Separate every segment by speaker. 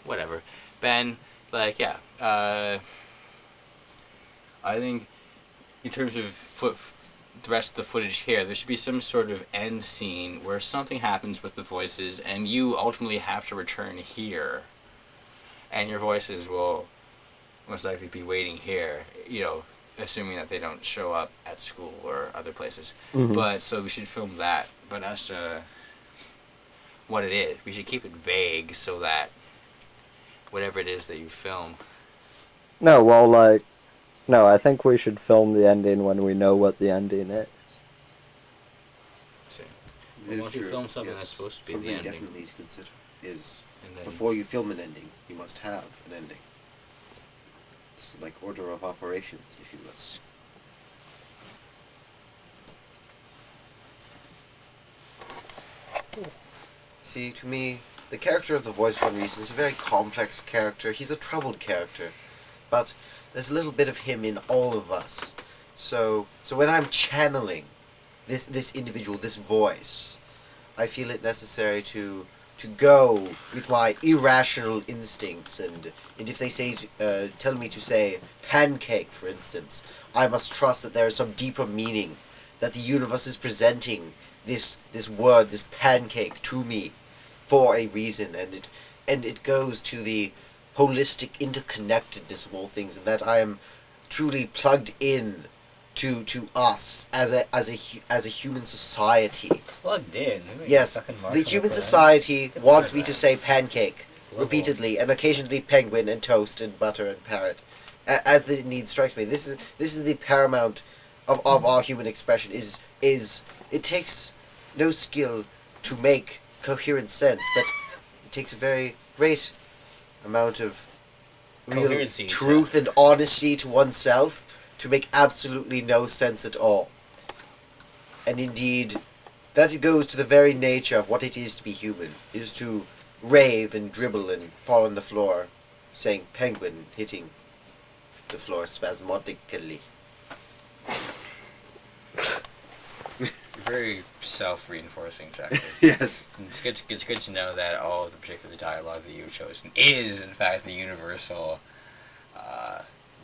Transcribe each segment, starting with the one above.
Speaker 1: whatever. Ben, like, yeah. I think in terms of the rest of the footage here, there should be some sort of end scene where something happens with the voices, and you ultimately have to return here, and your voices will most likely be waiting here. Assuming that they don't show up at school or other places.
Speaker 2: Mm-hmm.
Speaker 1: But so we should film that. But as to what it is, we should keep it vague so that whatever it is that you film.
Speaker 2: No, well, no, I think we should film the ending when we know what the ending is.
Speaker 1: See, well, once you film something that's supposed to be the ending,
Speaker 3: definitely to consider is
Speaker 1: then,
Speaker 3: before you film an ending, you must have an ending. It's like order of operations, if you will. See, to me, the character of the voice of unreason is a very complex character. He's a troubled character, but there's a little bit of him in all of us. So when I'm channeling this individual, this voice, I feel it necessary to go with my irrational instincts, and if they say tell me to say pancake, for instance, I must trust that there is some deeper meaning, that the universe is presenting this word, this pancake, to me for a reason, and it goes to the holistic interconnectedness of all things, and that I am truly plugged in to us as a human society.
Speaker 1: plugged in.
Speaker 3: Yes, the human society wants me to say pancake repeatedly, and occasionally penguin and toast and butter and parrot, as the need strikes me. This is the paramount of our human expression. Is it takes no skill to make coherent sense, but it takes a very great amount of real
Speaker 1: Coherency,
Speaker 3: truth and honesty to oneself to make absolutely no sense at all. And indeed, that goes to the very nature of what it is to be human, is to rave and dribble and fall on the floor, saying penguin, hitting the floor spasmodically.
Speaker 1: Very self-reinforcing, Jack.
Speaker 3: Yes.
Speaker 1: It's good to know that all of the particular dialogue that you've chosen is, in fact, the universal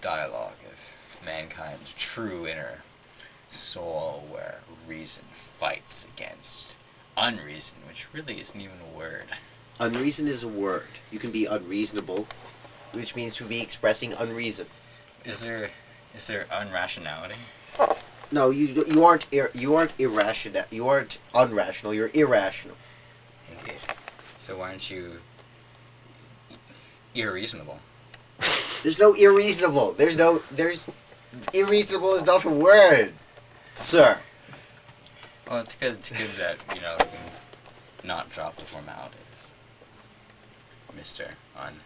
Speaker 1: dialogue of mankind's true inner soul, where reason fights against unreason, which really isn't even a word.
Speaker 3: Unreason is a word. You can be unreasonable, which means to be expressing unreason.
Speaker 1: Is there unrationality?
Speaker 3: No, you aren't irrational. You aren't unrational. You're irrational.
Speaker 1: Indeed. So why aren't you irreasonable?
Speaker 3: There's no irreasonable. There's irreasonable is not a word, sir.
Speaker 1: Well, it's good that, we can not drop the formalities. Mr. Un.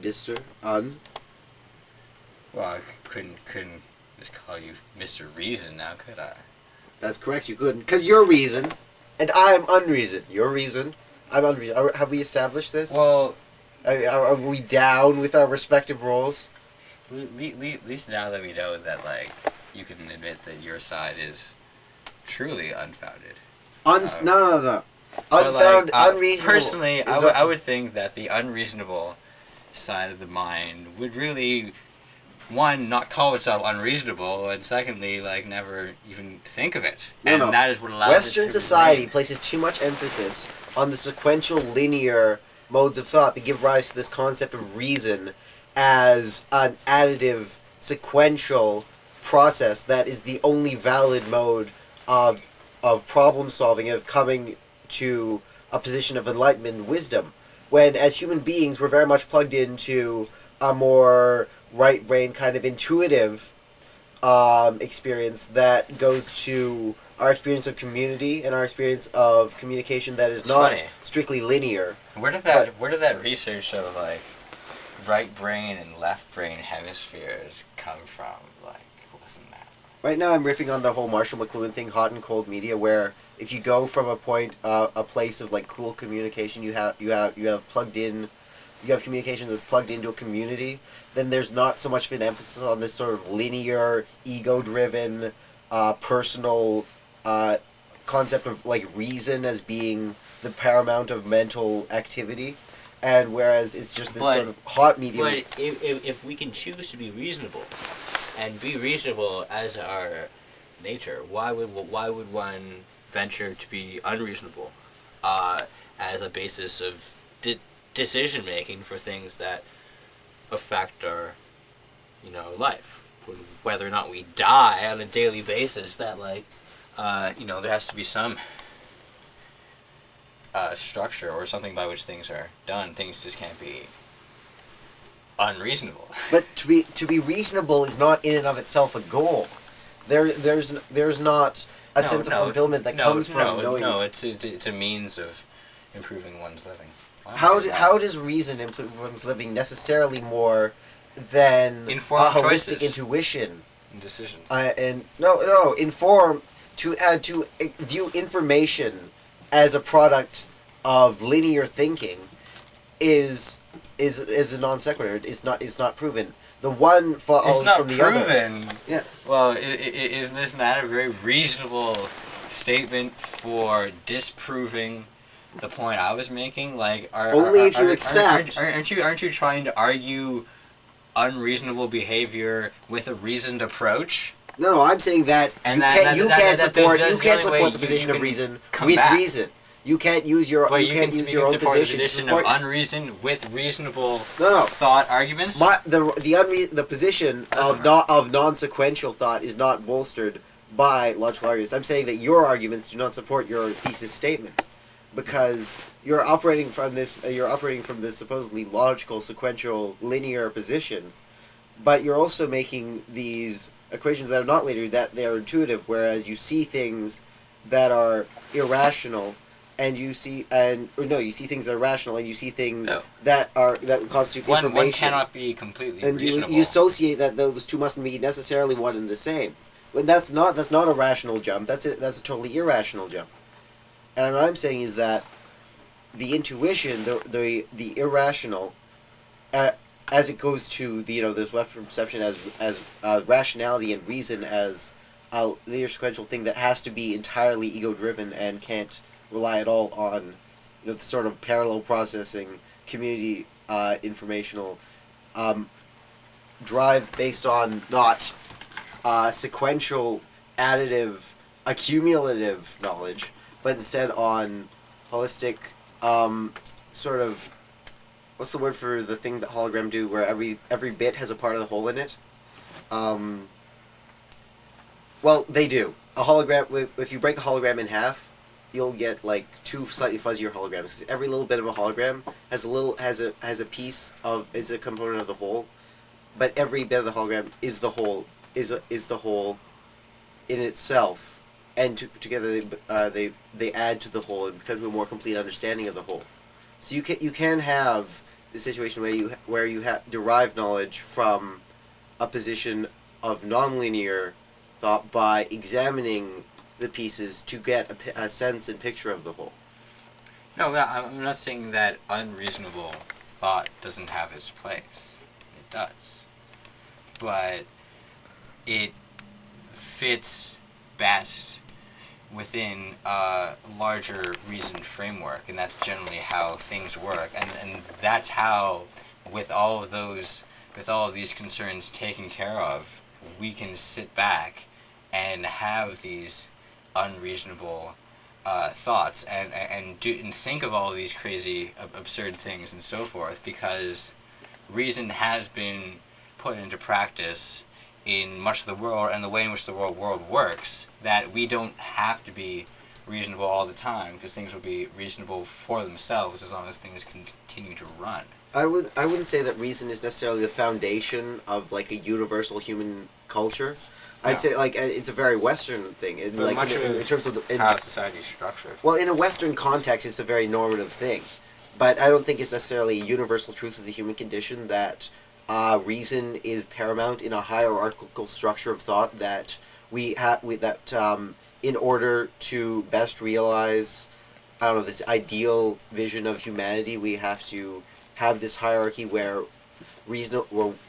Speaker 3: Mr. Un.
Speaker 1: Well, I couldn't just call you Mr. Reason now, could I?
Speaker 3: That's correct, you couldn't. Because you're reason, and I'm unreason. You're reason, I'm unreason. Have we established this?
Speaker 1: Well,
Speaker 3: Are we down with our respective roles?
Speaker 1: at least now that we know that, you can admit that your side is truly unfounded.
Speaker 3: No.
Speaker 1: But,
Speaker 3: Unreasonable.
Speaker 1: Personally, I would think that the unreasonable side of the mind would really, one, not call itself unreasonable, and secondly, never even think of it.
Speaker 3: No.
Speaker 1: That is what allows
Speaker 3: Western
Speaker 1: it to
Speaker 3: society
Speaker 1: remain.
Speaker 3: places too much emphasis on the sequential, linear modes of thought that give rise to this concept of reason as an additive, sequential process that is the only valid mode of problem solving, of coming to a position of enlightenment and wisdom. When, as human beings, we're very much plugged into a more right brain kind of intuitive experience that goes to our experience of community and our experience of communication that is
Speaker 1: It's
Speaker 3: not
Speaker 1: funny.
Speaker 3: strictly linear.
Speaker 1: Where did that research of right brain and left brain hemispheres come from? Wasn't that?
Speaker 3: Right now, I'm riffing on the whole Marshall McLuhan thing, hot and cold media, where if you go from a place of cool communication, you have communication that's plugged into a community. Then there's not so much of an emphasis on this sort of linear, ego-driven, personal concept of reason as being the paramount of mental activity. and whereas it's just this
Speaker 1: But-
Speaker 3: sort of hot medium.
Speaker 1: But if we can choose to be reasonable, and be reasonable as our nature, why would one venture to be unreasonable as a basis of decision making for things that affect our life, whether or not we die on a daily basis? That there has to be some structure or something by which things are done. Things just can't be unreasonable.
Speaker 3: But to be reasonable is not in and of itself a goal. There's not a sense of fulfillment that comes from knowing.
Speaker 1: No, it's a means of improving one's living.
Speaker 3: How does reason improve one's living necessarily more than
Speaker 1: Informed
Speaker 3: a holistic
Speaker 1: choices.
Speaker 3: intuition?
Speaker 1: And decisions.
Speaker 3: Inform to view information as a product of linear thinking is a non sequitur. It's not proven. The one follows
Speaker 1: It's not
Speaker 3: from the other.
Speaker 1: proven.
Speaker 3: Yeah.
Speaker 1: Well, isn't this not a very reasonable statement for disproving the point I was making? Like,
Speaker 3: Only if you accept.
Speaker 1: Aren't you trying to argue unreasonable behavior with a reasoned approach?
Speaker 3: No, I'm saying that
Speaker 1: And
Speaker 3: you
Speaker 1: that-
Speaker 3: can't
Speaker 1: that-
Speaker 3: support
Speaker 1: that's the only way
Speaker 3: the
Speaker 1: you
Speaker 3: position of
Speaker 1: can
Speaker 3: reason
Speaker 1: come
Speaker 3: with
Speaker 1: back.
Speaker 3: reason. You can't use your
Speaker 1: But
Speaker 3: you can't use your
Speaker 1: you
Speaker 3: own
Speaker 1: can support the
Speaker 3: position to
Speaker 1: position
Speaker 3: support.
Speaker 1: of unreason with reasonable
Speaker 3: No.
Speaker 1: thought arguments.
Speaker 3: The position of non-sequential thought is not bolstered by logical arguments. I'm saying that your arguments do not support your thesis statement because you're operating from this supposedly logical, sequential, linear position, but you're also making these equations that are not linear, that they are intuitive, whereas you see things that are irrational and you see things that are rational and you see things that constitute information.
Speaker 1: One cannot be completely
Speaker 3: And
Speaker 1: reasonable.
Speaker 3: you associate that those two mustn't be necessarily one and the same. When that's not a rational jump. That's a totally irrational jump. And what I'm saying is that the intuition, the irrational, as it goes to this Western perception as rationality and reason as a linear sequential thing that has to be entirely ego driven and can't rely at all on the sort of parallel processing community informational drive based on not sequential additive accumulative knowledge, but instead on holistic sort of, what's the word for the thing that hologram do where every bit has a part of the whole in it? Well, they do. A hologram, if you break a hologram in half, you'll get like two slightly fuzzier holograms. 'Cause every little bit of a hologram has a piece of, is a component of the whole, but every bit of the hologram is the whole in itself, and together they add to the whole and become a more complete understanding of the whole. So you can have the situation where you derive knowledge from a position of nonlinear thought by examining the pieces to get a sense and picture of the whole.
Speaker 1: No, I'm not saying that unreasonable thought doesn't have its place. It does. But it fits best within a larger reasoned framework, and that's generally how things work. And that's how, with all of these concerns taken care of, we can sit back and have these unreasonable thoughts and think of all of these crazy, absurd things and so forth, because reason has been put into practice in much of the world and the way in which the world works, that we don't have to be reasonable all the time, because things will be reasonable for themselves as long as things continue to run.
Speaker 3: I wouldn't say that reason is necessarily the foundation of like a universal human culture. I'd say like it's a very Western thing. In terms of
Speaker 1: how society is structured.
Speaker 3: Well, in a Western context, it's a very normative thing, but I don't think it's necessarily a universal truth of the human condition that reason is paramount in a hierarchical structure of thought that in order to best realize, this ideal vision of humanity, we have to have this hierarchy where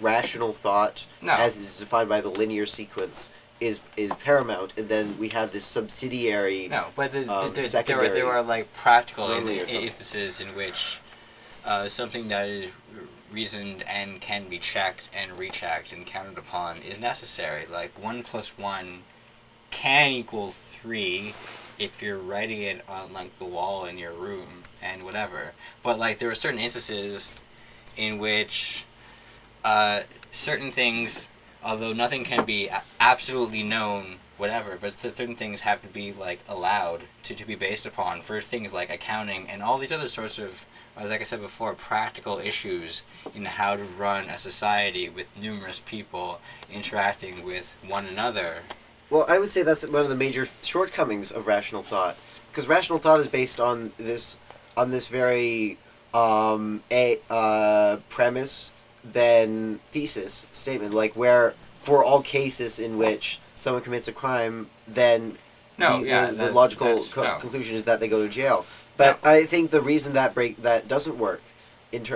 Speaker 3: rational thought, as is defined by the linear sequence, is paramount, and then we have this subsidiary.
Speaker 1: No, but
Speaker 3: secondary
Speaker 1: there are like practical
Speaker 3: linear
Speaker 1: instances in which something that is reasoned and can be checked and rechecked and counted upon is necessary. Like 1+1 can equal 3 if you're writing it on like the wall in your room and whatever. But like there are certain instances in which certain things, although nothing can be absolutely known, whatever, but certain things have to be like allowed to be based upon for things like accounting and all these other sorts of, like I said before, practical issues in how to run a society with numerous people interacting with one another.
Speaker 3: Well, I would say that's one of the major shortcomings of rational thought, because rational thought is based on this very premise then thesis statement, like where for all cases in which someone commits a crime, then the logical conclusion is that they go to jail. But no. I think the reason that doesn't work, it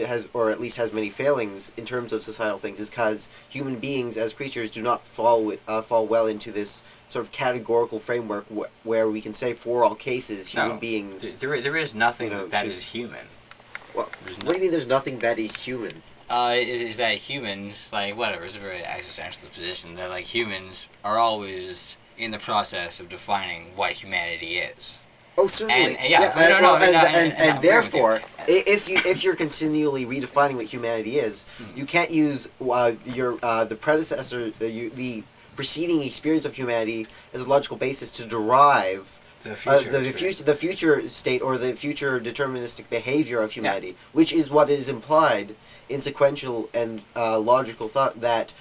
Speaker 3: has, or at least has many failings in terms of societal things, is because human beings as creatures do not fall well into this sort of categorical framework where we can say for all cases human beings.
Speaker 1: There is nothing that is human.
Speaker 3: Well, what do you mean there's nothing that is human?
Speaker 1: Is that humans, like, whatever, it's a very existentialist position, that, like, humans are always in the process of defining what humanity is.
Speaker 3: Oh, certainly.
Speaker 1: And
Speaker 3: therefore, if you're continually redefining what humanity is, you can't use the predecessor, the preceding experience of humanity as a logical basis to derive the future state or the future deterministic behavior of humanity, which is what is implied in sequential and logical thought that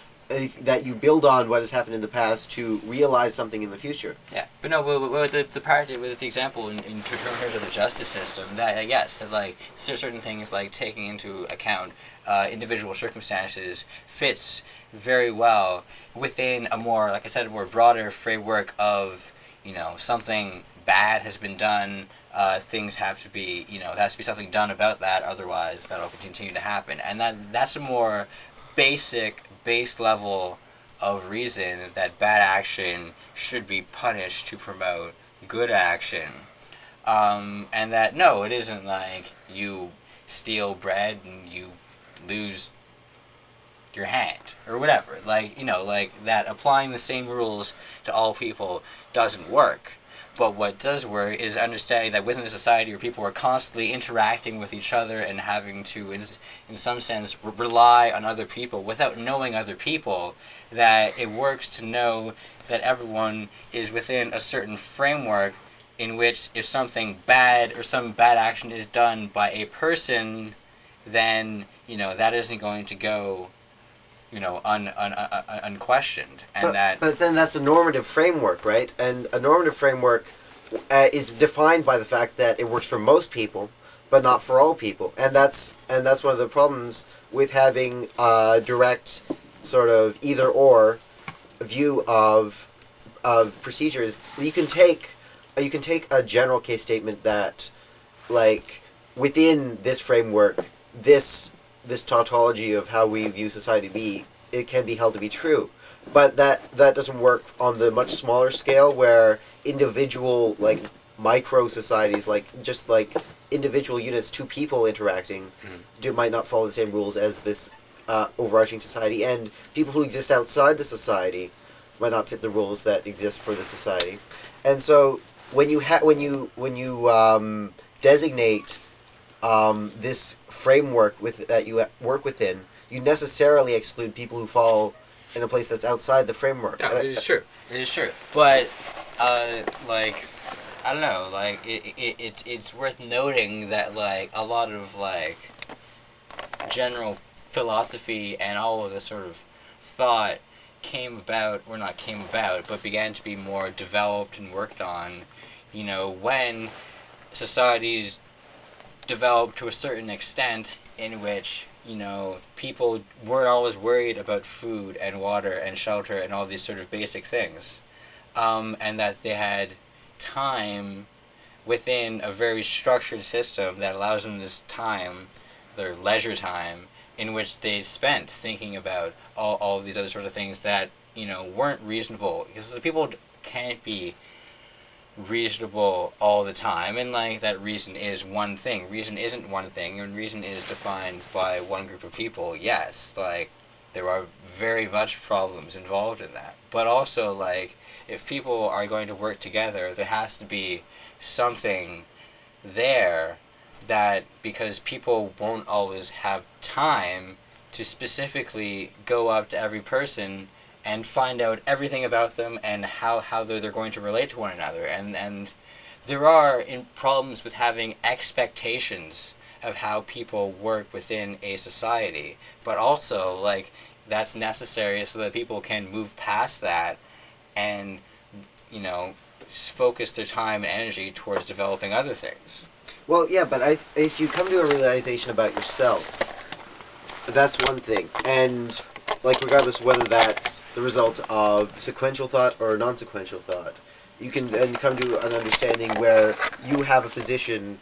Speaker 3: you build on what has happened in the past to realize something in the future.
Speaker 1: Yeah, but no, with the part with the example in terms of the justice system, that yes, that like certain things like taking into account individual circumstances fits very well within a more, like I said, a more broader framework of, something bad has been done. Things have to be, there has to be something done about that, otherwise that'll continue to happen. And that's a more base level of reason that bad action should be punished to promote good action. And that, no, it isn't like you steal bread and you lose your hand, or whatever. Like, like that applying the same rules to all people doesn't work. But what does work is understanding that within a society where people are constantly interacting with each other and having to, in some sense, rely on other people without knowing other people, that it works to know that everyone is within a certain framework in which if something bad or some bad action is done by a person, then, that isn't going to go unquestioned, and
Speaker 3: but then that's a normative framework, right? And a normative framework is defined by the fact that it works for most people, but not for all people, and that's one of the problems with having a direct sort of either or view of procedures. You can take a general case statement that, like, within this framework, this tautology of how we view society to be, it can be held to be true. But that doesn't work on the much smaller scale where individual, like, micro societies, like, just like individual units, two people interacting, might not follow the same rules as this overarching society, and people who exist outside the society might not fit the rules that exist for the society. And so when you designate this framework that you work within, you necessarily exclude people who fall in a place that's outside the framework.
Speaker 1: No, it is true. It is true. But, like, I don't know, like, it's worth noting that, like, a lot of, like, general philosophy and all of this sort of thought but began to be more developed and worked on, when societies developed to a certain extent in which, people weren't always worried about food and water and shelter and all these sort of basic things. And that they had time within a very structured system that allows them this time, their leisure time, in which they spent thinking about all of these other sorts of things that, weren't reasonable. Because the people can't be reasonable all the time, and like that reason is one thing. Reason isn't one thing, and reason is defined by one group of people. Yes, like there are very much problems involved in that, but also like if people are going to work together, there has to be something there that, because people won't always have time to specifically go up to every person and find out everything about them and how they're going to relate to one another. And there are problems with having expectations of how people work within a society, but also, like, that's necessary so that people can move past that and, you know, focus their time and energy towards developing other things.
Speaker 3: Well, yeah, but if you come to a realization about yourself, that's one thing. And, like, regardless of whether that's the result of sequential thought or non-sequential thought, you can then come to an understanding where you have a position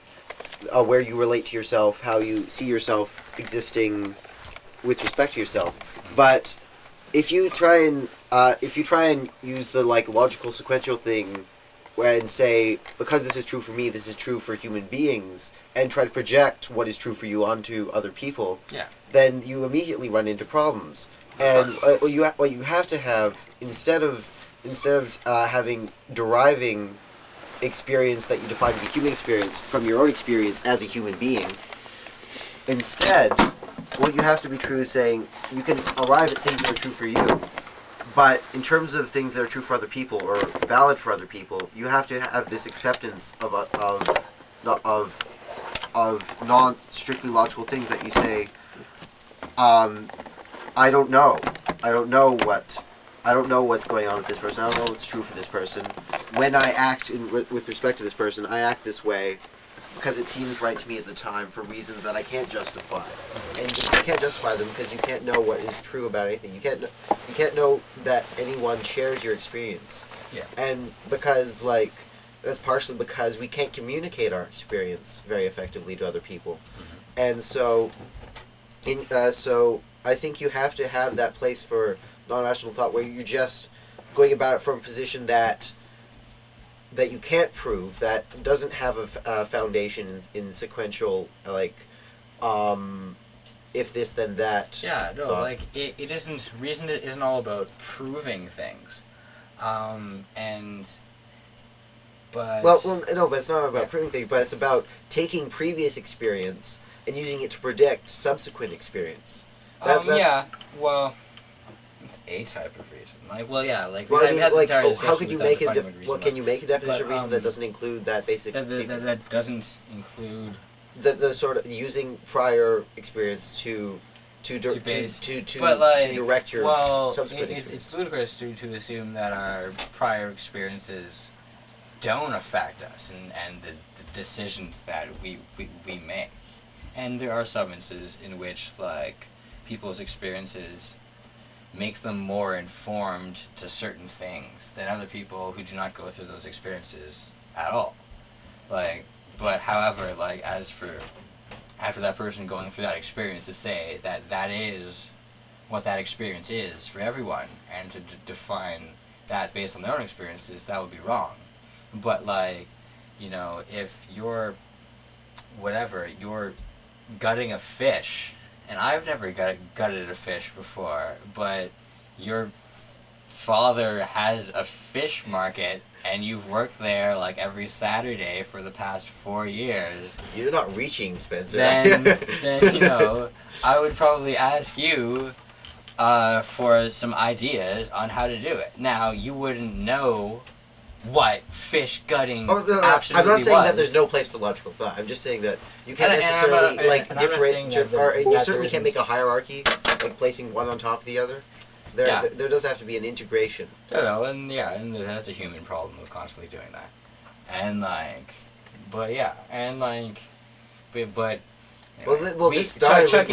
Speaker 3: where you relate to yourself, how you see yourself existing with respect to yourself. But if you try and use the, like, logical sequential thing and say, because this is true for me, this is true for human beings, and try to project what is true for you onto other people,
Speaker 1: Yeah.
Speaker 3: then you immediately run into problems. And what you have to have, instead of deriving experience that you define to be human experience from your own experience as a human being, instead, what you have to be true is saying you can arrive at things that are true for you. But in terms of things that are true for other people or valid for other people, you have to have this acceptance of non strictly logical things that you say. I don't know. I don't know what's going on with this person. I don't know what's true for this person. When I act with respect to this person, I act this way because it seems right to me at the time for reasons that I can't justify. And you can't justify them because you can't know what is true about anything. You can't know that anyone shares your experience.
Speaker 1: Yeah.
Speaker 3: And because, like, that's partially because we can't communicate our experience very effectively to other people. Mm-hmm. And so I think you have to have that place for non-rational thought where you're just going about it from a position that you can't prove, that doesn't have a foundation in sequential, like, if this then that.
Speaker 1: Yeah, no, like it isn't, reason isn't all about proving things, but
Speaker 3: no, but it's not about proving things, but it's about taking previous experience and using it to predict subsequent experience. That's
Speaker 1: it's a type of reason. Like, well, yeah, like,
Speaker 3: well, I mean, like, how could you make
Speaker 1: a
Speaker 3: can you make a definition of reason that doesn't include that basic sequence?
Speaker 1: That doesn't include
Speaker 3: the sort of using prior experience to direct your subsequent experience.
Speaker 1: It's ludicrous to assume that our prior experiences don't affect us and the decisions that we make. And there are some instances in which, like, people's experiences make them more informed to certain things than other people who do not go through those experiences at all. Like, but however, like, after that person going through that experience, to say that that is what that experience is for everyone, and to define that based on their own experiences, that would be wrong. But, like, you know, if you're gutting a fish, and I've never gutted a fish before, but your father has a fish market and you've worked there like every Saturday for the past 4 years.
Speaker 3: You're not reaching, Spencer.
Speaker 1: Then you know, I would probably ask you for some ideas on how to do it. Now, you wouldn't know what fish gutting absolutely
Speaker 3: I'm not saying
Speaker 1: was.
Speaker 3: that there's no place for logical thought. I'm just saying that you can't necessarily differentiate, or you certainly can't make a hierarchy, like placing one on top of the other. There does have to be an integration.
Speaker 1: And that's a human problem of constantly doing that. And like, but yeah, and like, but
Speaker 3: this started.